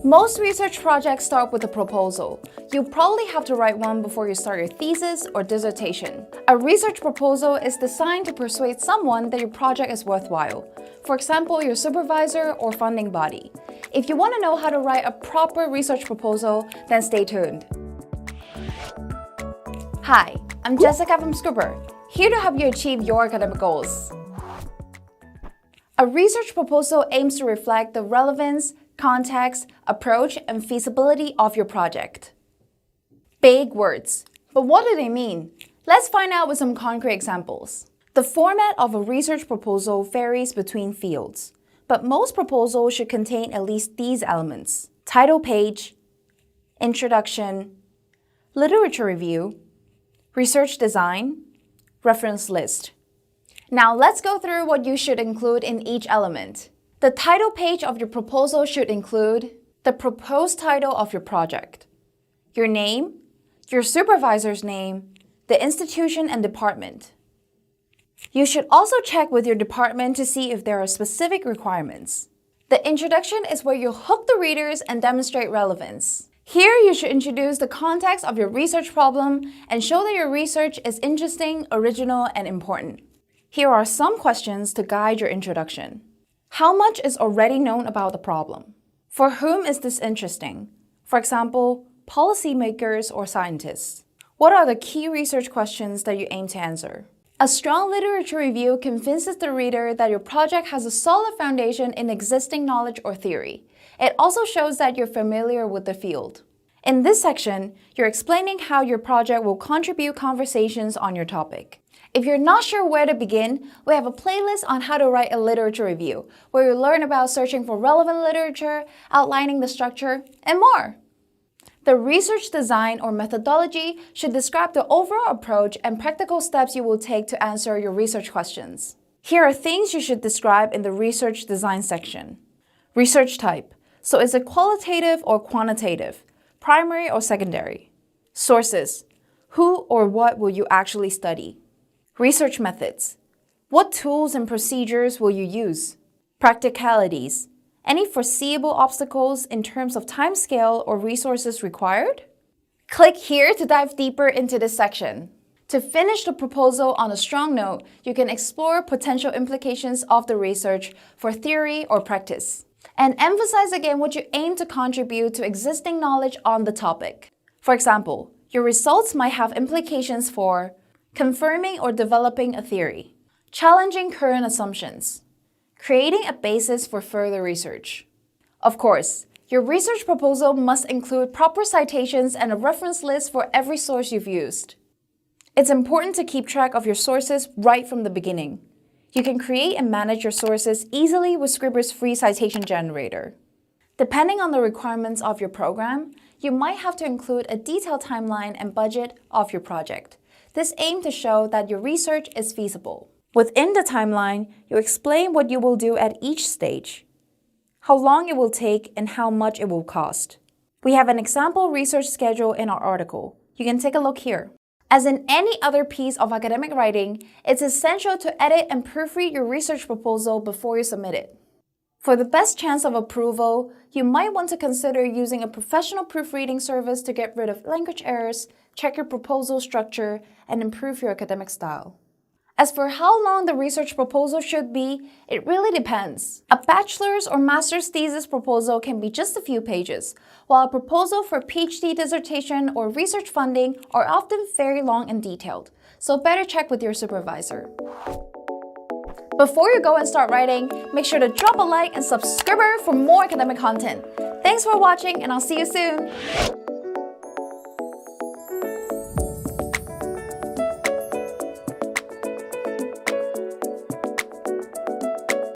Most research projects start with a proposal. You probably have to write one before you start your thesis or dissertation. A research proposal is designed to persuade someone that your project is worthwhile. For example, your supervisor or funding body. If you want to know how to write a proper research proposal, then stay tuned. Hi, I'm Jessica from Scribbr, here to help you achieve your academic goals. A research proposal aims to reflect the relevance, context, approach, and feasibility of your project. Big words, but what do they mean? Let's find out with some concrete examples. The format of a research proposal varies between fields, but most proposals should contain at least these elements: title page, introduction, literature review, research design, reference list. Now let's go through what you should include in each element. The title page of your proposal should include the proposed title of your project, your name, your supervisor's name, the institution and department. You should also check with your department to see if there are specific requirements. The introduction is where you hook the readers and demonstrate relevance. Here, you should introduce the context of your research problem and show that your research is interesting, original, and important. Here are some questions to guide your introduction. How much is already known about the problem? For whom is this interesting? For example, policymakers or scientists. What are the key research questions that you aim to answer? A strong literature review convinces the reader that your project has a solid foundation in existing knowledge or theory. It also shows that you're familiar with the field. In this section, you're explaining how your project will contribute conversations on your topic. If you're not sure where to begin, we have a playlist on how to write a literature review, where you learn about searching for relevant literature, outlining the structure, and more. The research design or methodology should describe the overall approach and practical steps you will take to answer your research questions. Here are things you should describe in the research design section. Research type. So is it qualitative or quantitative? Primary or secondary? Sources. Who or what will you actually study? Research methods. What tools and procedures will you use? Practicalities. Any foreseeable obstacles in terms of timescale or resources required? Click here to dive deeper into this section. To finish the proposal on a strong note, you can explore potential implications of the research for theory or practice. And emphasize again what you aim to contribute to existing knowledge on the topic. For example, your results might have implications for confirming or developing a theory, challenging current assumptions, creating a basis for further research. Of course, your research proposal must include proper citations and a reference list for every source you've used. It's important to keep track of your sources right from the beginning. You can create and manage your sources easily with Scribbr's free citation generator. Depending on the requirements of your program, you might have to include a detailed timeline and budget of your project. This aims to show that your research is feasible. Within the timeline, you explain what you will do at each stage, how long it will take, and how much it will cost. We have an example research schedule in our article. You can take a look here. As in any other piece of academic writing, it's essential to edit and proofread your research proposal before you submit it. For the best chance of approval, you might want to consider using a professional proofreading service to get rid of language errors, check your proposal structure, and improve your academic style. As for how long the research proposal should be, it really depends. A bachelor's or master's thesis proposal can be just a few pages, while a proposal for PhD dissertation or research funding are often very long and detailed, so better check with your supervisor. Before you go and start writing, make sure to drop a like and subscribe for more academic content. Thanks for watching, and I'll see you soon!